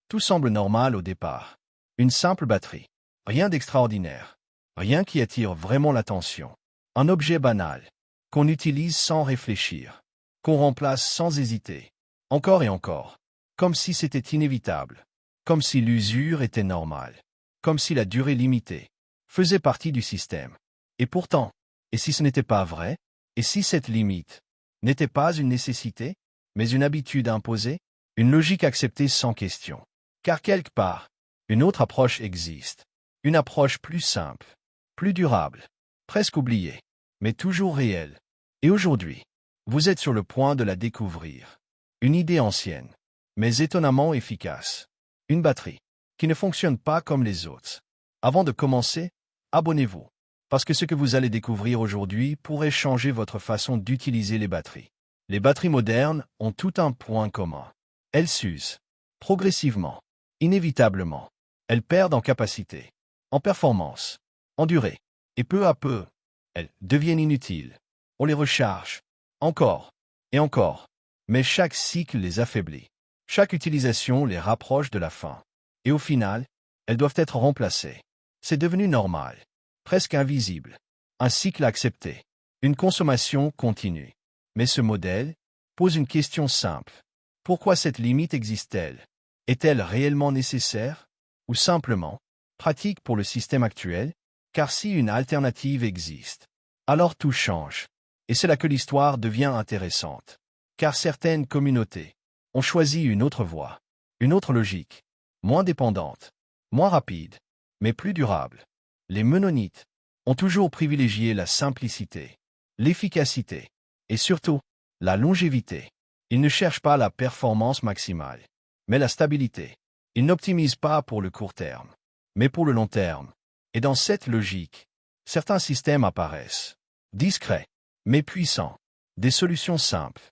Tout semble normal au départ. Une simple batterie. Rien d'extraordinaire. Rien qui attire vraiment l'attention. Un objet banal. Qu'on utilise sans réfléchir. Qu'on remplace sans hésiter. Encore et encore. Comme si c'était inévitable. Comme si l'usure était normale. Comme si la durée limitée faisait partie du système. Et pourtant, et si ce n'était pas vrai? Et si cette limite n'était pas une nécessité, mais une habitude imposée? Une logique acceptée sans question. Car quelque part, une autre approche existe. Une approche plus simple, plus durable, presque oubliée, mais toujours réelle. Et aujourd'hui, vous êtes sur le point de la découvrir. Une idée ancienne, mais étonnamment efficace. Une batterie qui ne fonctionne pas comme les autres. Avant de commencer, abonnez-vous, parce que ce que vous allez découvrir aujourd'hui pourrait changer votre façon d'utiliser les batteries. Les batteries modernes ont tout un point commun. Elles s'usent, progressivement, inévitablement. Elles perdent en capacité, en performance, en durée. Et peu à peu, elles deviennent inutiles. On les recharge, encore et encore. Mais chaque cycle les affaiblit. Chaque utilisation les rapproche de la fin. Et au final, elles doivent être remplacées. C'est devenu normal, presque invisible. Un cycle accepté, une consommation continue. Mais ce modèle pose une question simple. Pourquoi cette limite existe-t-elle? Est-elle réellement nécessaire? Ou simplement pratique pour le système actuel? Car si une alternative existe, alors tout change. Et c'est là que l'histoire devient intéressante. Car certaines communautés ont choisi une autre voie, une autre logique, moins dépendante, moins rapide, mais plus durable. Les Mennonites ont toujours privilégié la simplicité, l'efficacité et surtout la longévité. Ils ne cherchent pas la performance maximale, mais la stabilité. Ils n'optimisent pas pour le court terme, mais pour le long terme. Et dans cette logique, certains systèmes apparaissent, discrets, mais puissants, des solutions simples,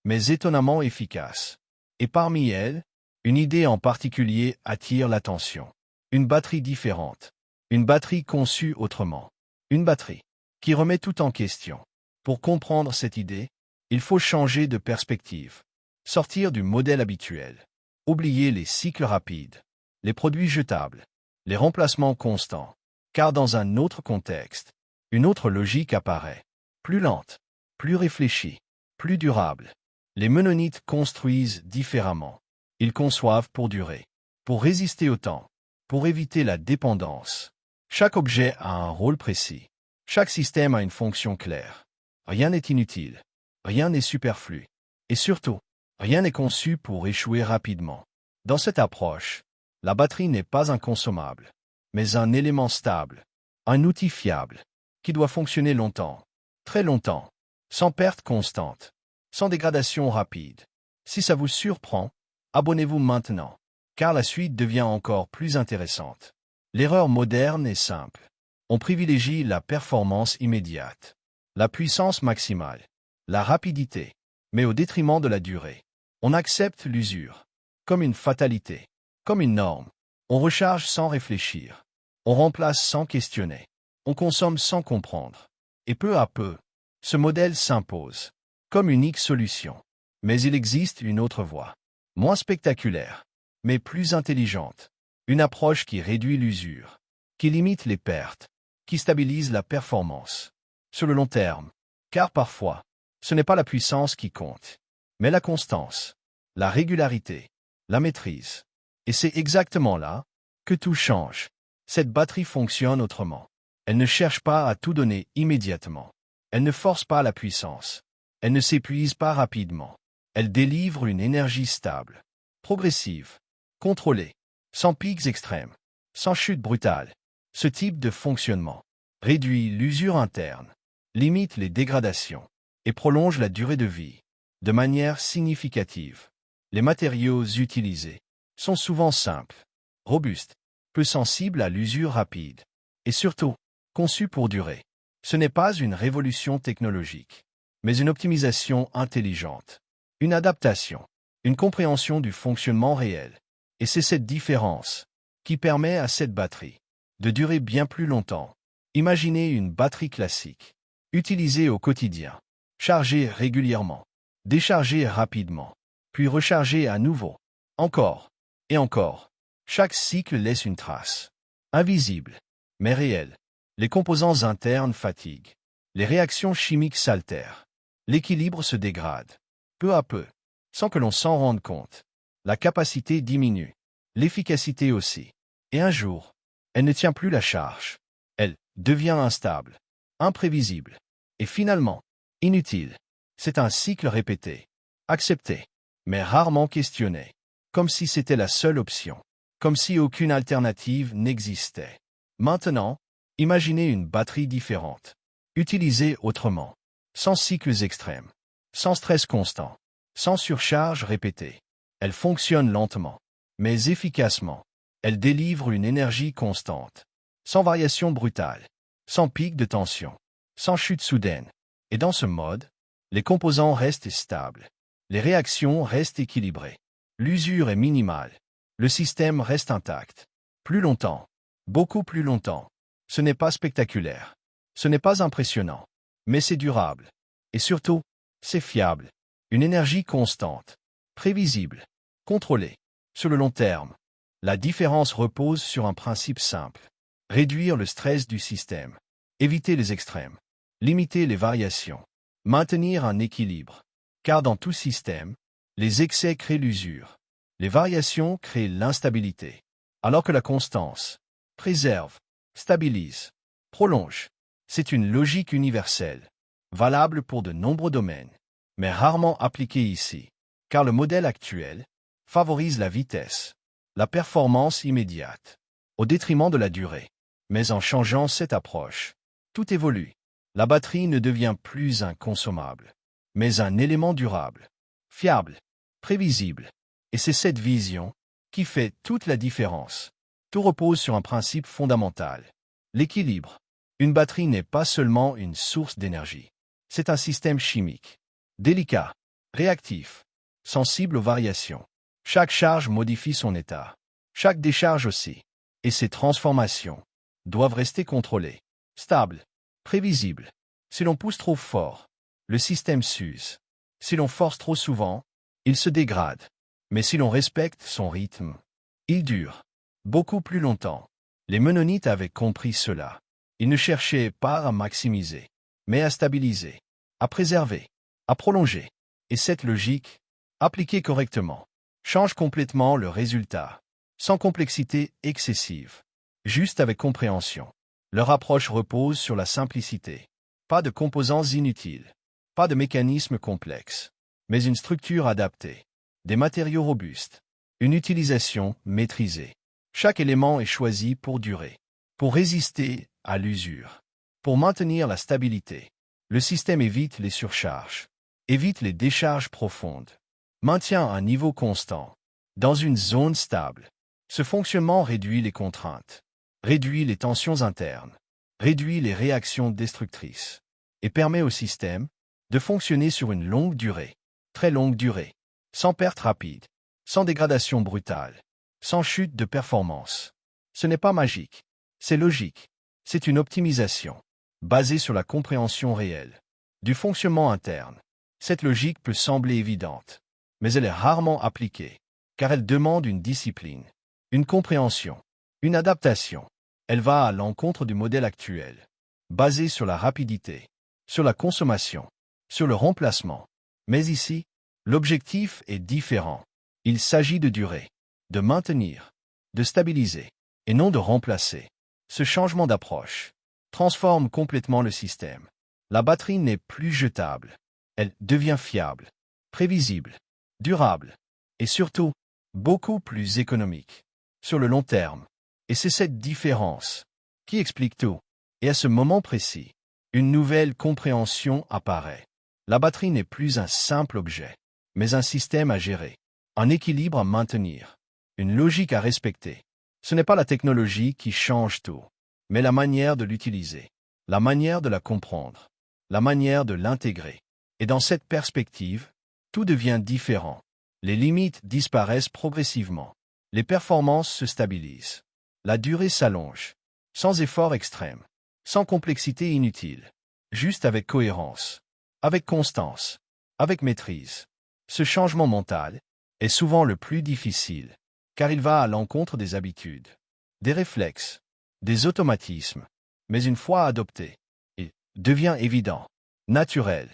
mais étonnamment efficaces. Et parmi elles, une idée en particulier attire l'attention. Une batterie différente. Une batterie conçue autrement. Une batterie qui remet tout en question. Pour comprendre cette idée, il faut changer de perspective. Sortir du modèle habituel. Oublier les cycles rapides, les produits jetables, les remplacements constants. Car dans un autre contexte, une autre logique apparaît. Plus lente, plus réfléchie, plus durable. Les Mennonites construisent différemment. Ils conçoivent pour durer, pour résister au temps, pour éviter la dépendance. Chaque objet a un rôle précis. Chaque système a une fonction claire. Rien n'est inutile. Rien n'est superflu. Et surtout, rien n'est conçu pour échouer rapidement. Dans cette approche, la batterie n'est pas inconsommable, mais un élément stable, un outil fiable, qui doit fonctionner longtemps, très longtemps, sans perte constante, sans dégradation rapide. Si ça vous surprend, abonnez-vous maintenant, car la suite devient encore plus intéressante. L'erreur moderne est simple. On privilégie la performance immédiate, la puissance maximale, la rapidité, mais au détriment de la durée. On accepte l'usure, comme une fatalité, comme une norme. On recharge sans réfléchir. On remplace sans questionner. On consomme sans comprendre. Et peu à peu, ce modèle s'impose, comme unique solution. Mais il existe une autre voie, moins spectaculaire, mais plus intelligente. Une approche qui réduit l'usure, qui limite les pertes, qui stabilise la performance. Sur le long terme, car parfois, ce n'est pas la puissance qui compte, mais la constance, la régularité, la maîtrise. Et c'est exactement là que tout change. Cette batterie fonctionne autrement. Elle ne cherche pas à tout donner immédiatement. Elle ne force pas la puissance. Elle ne s'épuise pas rapidement. Elle délivre une énergie stable, progressive, contrôlée, sans pics extrêmes, sans chute brutale. Ce type de fonctionnement réduit l'usure interne, limite les dégradations et prolonge la durée de vie de manière significative. Les matériaux utilisés sont souvent simples, robustes, peu sensibles à l'usure rapide et surtout conçus pour durer. Ce n'est pas une révolution technologique, mais une optimisation intelligente, une adaptation, une compréhension du fonctionnement réel. Et c'est cette différence qui permet à cette batterie de durer bien plus longtemps. Imaginez une batterie classique, utilisée au quotidien, chargée régulièrement, déchargée rapidement, puis rechargée à nouveau, encore et encore. Chaque cycle laisse une trace. Invisible, mais réelle. Les composants internes fatiguent. Les réactions chimiques s'altèrent. L'équilibre se dégrade. Peu à peu, sans que l'on s'en rende compte. La capacité diminue. L'efficacité aussi. Et un jour, elle ne tient plus la charge. Elle devient instable, imprévisible. Et finalement, inutile. C'est un cycle répété. Accepté, mais rarement questionné. Comme si c'était la seule option. Comme si aucune alternative n'existait. Maintenant, imaginez une batterie différente. Utilisée autrement. Sans cycles extrêmes. Sans stress constant. Sans surcharge répétée. Elle fonctionne lentement, mais efficacement. Elle délivre une énergie constante. Sans variation brutale. Sans pic de tension. Sans chute soudaine. Et dans ce mode, les composants restent stables. Les réactions restent équilibrées. L'usure est minimale. Le système reste intact. Plus longtemps. Beaucoup plus longtemps. Ce n'est pas spectaculaire. Ce n'est pas impressionnant. Mais c'est durable. Et surtout, c'est fiable. Une énergie constante. Prévisible. Contrôlée. Sur le long terme. La différence repose sur un principe simple. Réduire le stress du système. Éviter les extrêmes. Limiter les variations. Maintenir un équilibre. Car dans tout système, les excès créent l'usure. Les variations créent l'instabilité. Alors que la constance préserve, stabilise, prolonge. C'est une logique universelle, valable pour de nombreux domaines, mais rarement appliquée ici, car le modèle actuel favorise la vitesse, la performance immédiate, au détriment de la durée. Mais en changeant cette approche, tout évolue. La batterie ne devient plus un consommable, mais un élément durable, fiable, prévisible. Et c'est cette vision qui fait toute la différence. Tout repose sur un principe fondamental. L'équilibre. Une batterie n'est pas seulement une source d'énergie. C'est un système chimique. Délicat, réactif, sensible aux variations. Chaque charge modifie son état. Chaque décharge aussi. Et ces transformations doivent rester contrôlées, stables, prévisibles. Si l'on pousse trop fort, le système s'use. Si l'on force trop souvent, il se dégrade. Mais si l'on respecte son rythme, il dure beaucoup plus longtemps. Les Mennonites avaient compris cela. Ils ne cherchaient pas à maximiser, mais à stabiliser, à préserver, à prolonger. Et cette logique, appliquée correctement, change complètement le résultat, sans complexité excessive, juste avec compréhension. Leur approche repose sur la simplicité. Pas de composants inutiles, pas de mécanismes complexes, mais une structure adaptée. Des matériaux robustes, une utilisation maîtrisée. Chaque élément est choisi pour durer, pour résister à l'usure, pour maintenir la stabilité. Le système évite les surcharges, évite les décharges profondes, maintient un niveau constant, dans une zone stable. Ce fonctionnement réduit les contraintes, réduit les tensions internes, réduit les réactions destructrices, et permet au système de fonctionner sur une longue durée, très longue durée. Sans perte rapide, sans dégradation brutale, sans chute de performance. Ce n'est pas magique, c'est logique. C'est une optimisation, basée sur la compréhension réelle du fonctionnement interne. Cette logique peut sembler évidente, mais elle est rarement appliquée, car elle demande une discipline, une compréhension, une adaptation. Elle va à l'encontre du modèle actuel, basé sur la rapidité, sur la consommation, sur le remplacement. Mais ici, l'objectif est différent. Il s'agit de durer, de maintenir, de stabiliser, et non de remplacer. Ce changement d'approche transforme complètement le système. La batterie n'est plus jetable. Elle devient fiable, prévisible, durable, et surtout, beaucoup plus économique, sur le long terme. Et c'est cette différence qui explique tout. Et à ce moment précis, une nouvelle compréhension apparaît. La batterie n'est plus un simple objet, mais un système à gérer, un équilibre à maintenir, une logique à respecter. Ce n'est pas la technologie qui change tout, mais la manière de l'utiliser, la manière de la comprendre, la manière de l'intégrer. Et dans cette perspective, tout devient différent. Les limites disparaissent progressivement. Les performances se stabilisent. La durée s'allonge, sans effort extrême, sans complexité inutile, juste avec cohérence, avec constance, avec maîtrise. Ce changement mental est souvent le plus difficile, car il va à l'encontre des habitudes, des réflexes, des automatismes, mais une fois adopté, il devient évident, naturel,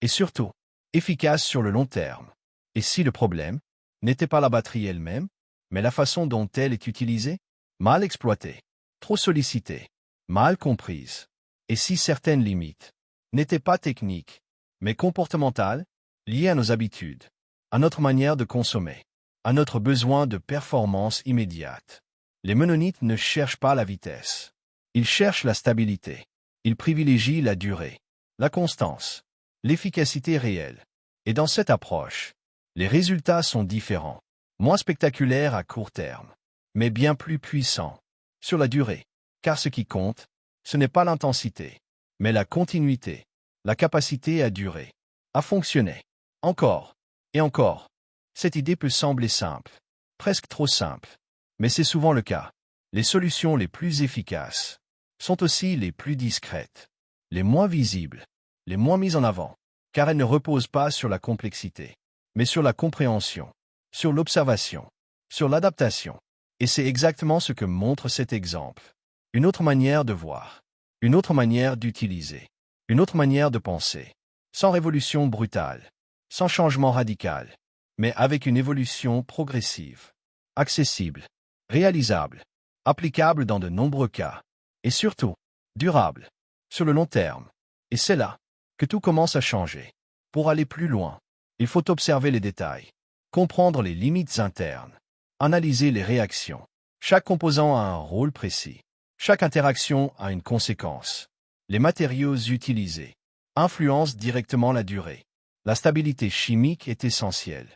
et surtout, efficace sur le long terme. Et si le problème n'était pas la batterie elle-même, mais la façon dont elle est utilisée, mal exploitée, trop sollicitée, mal comprise, et si certaines limites n'étaient pas techniques, mais comportementales, liées à nos habitudes, à notre manière de consommer, à notre besoin de performance immédiate. Les mennonites ne cherchent pas la vitesse. Ils cherchent la stabilité. Ils privilégient la durée, la constance, l'efficacité réelle. Et dans cette approche, les résultats sont différents, moins spectaculaires à court terme, mais bien plus puissants sur la durée. Car ce qui compte, ce n'est pas l'intensité, mais la continuité, la capacité à durer, à fonctionner. Encore et encore. Cette idée peut sembler simple, presque trop simple, mais c'est souvent le cas. Les solutions les plus efficaces sont aussi les plus discrètes, les moins visibles, les moins mises en avant, car elles ne reposent pas sur la complexité, mais sur la compréhension, sur l'observation, sur l'adaptation. Et c'est exactement ce que montre cet exemple. Une autre manière de voir, une autre manière d'utiliser, une autre manière de penser, sans révolution brutale, sans changement radical, mais avec une évolution progressive, accessible, réalisable, applicable dans de nombreux cas, et surtout, durable, sur le long terme. Et c'est là que tout commence à changer. Pour aller plus loin, il faut observer les détails, comprendre les limites internes, analyser les réactions. Chaque composant a un rôle précis. Chaque interaction a une conséquence. Les matériaux utilisés influencent directement la durée. La stabilité chimique est essentielle.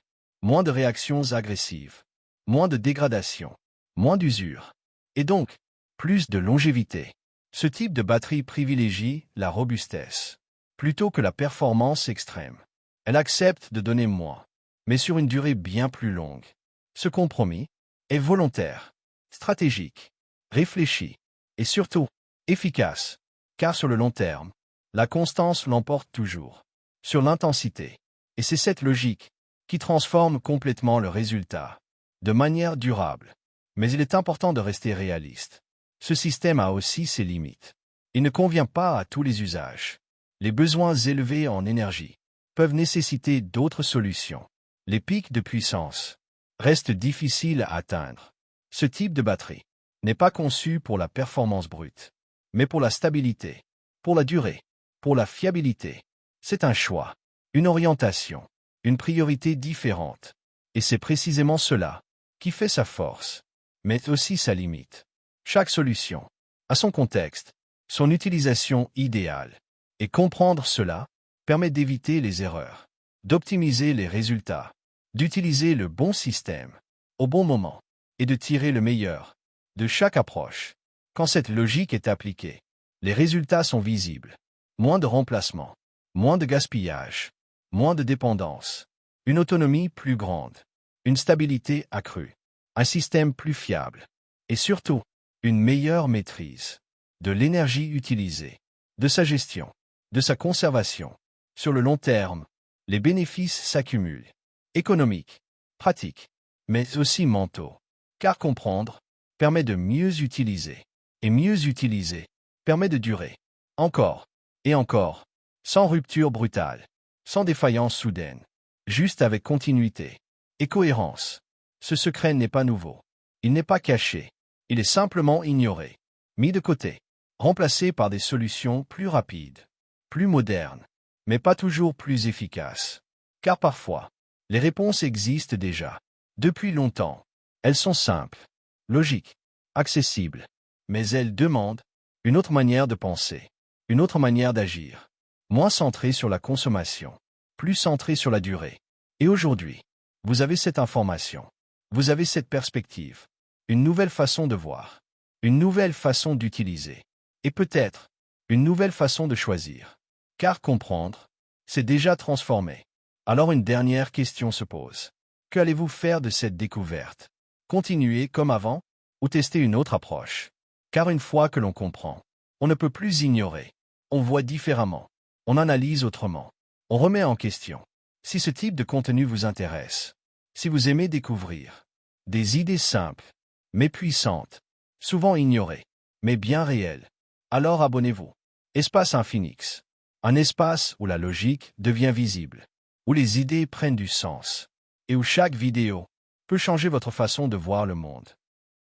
Moins de réactions agressives, moins de dégradation, moins d'usure, et donc, plus de longévité. Ce type de batterie privilégie la robustesse, plutôt que la performance extrême. Elle accepte de donner moins, mais sur une durée bien plus longue. Ce compromis est volontaire, stratégique, réfléchi, et surtout, efficace, car sur le long terme, la constance l'emporte toujours sur l'intensité. Et c'est cette logique qui transforme complètement le résultat, de manière durable. Mais il est important de rester réaliste. Ce système a aussi ses limites. Il ne convient pas à tous les usages. Les besoins élevés en énergie peuvent nécessiter d'autres solutions. Les pics de puissance restent difficiles à atteindre. Ce type de batterie n'est pas conçu pour la performance brute, mais pour la stabilité, pour la durée, pour la fiabilité. C'est un choix, une orientation, une priorité différente. Et c'est précisément cela qui fait sa force, mais aussi sa limite. Chaque solution a son contexte, son utilisation idéale. Et comprendre cela permet d'éviter les erreurs, d'optimiser les résultats, d'utiliser le bon système au bon moment et de tirer le meilleur de chaque approche. Quand cette logique est appliquée, les résultats sont visibles. Moins de remplacement, moins de gaspillage, moins de dépendance, une autonomie plus grande, une stabilité accrue, un système plus fiable et surtout, une meilleure maîtrise de l'énergie utilisée, de sa gestion, de sa conservation. Sur le long terme, les bénéfices s'accumulent, économiques, pratiques, mais aussi mentaux, car comprendre permet de mieux utiliser, et mieux utiliser permet de durer, encore et encore, sans rupture brutale, sans défaillance soudaine, juste avec continuité et cohérence. Ce secret n'est pas nouveau, il n'est pas caché, il est simplement ignoré, mis de côté, remplacé par des solutions plus rapides, plus modernes, mais pas toujours plus efficaces. Car parfois, les réponses existent déjà, depuis longtemps. Elles sont simples, logiques, accessibles, mais elles demandent une autre manière de penser, une autre manière d'agir, moins centrée sur la consommation, plus centrée sur la durée. Et aujourd'hui, vous avez cette information, vous avez cette perspective, une nouvelle façon de voir, une nouvelle façon d'utiliser, et peut-être une nouvelle façon de choisir. Car comprendre, c'est déjà transformer. Alors une dernière question se pose. Qu'allez-vous faire de cette découverte? Continuer comme avant ou tester une autre approche? Car une fois que l'on comprend, on ne peut plus ignorer. On voit différemment. On analyse autrement. On remet en question. Si ce type de contenu vous intéresse, si vous aimez découvrir Des idées simples, mais puissantes, souvent ignorées, mais bien réelles. Alors abonnez-vous. Espace Infinix. Un espace où la logique devient visible, où les idées prennent du sens, et où chaque vidéo peut changer votre façon de voir le monde.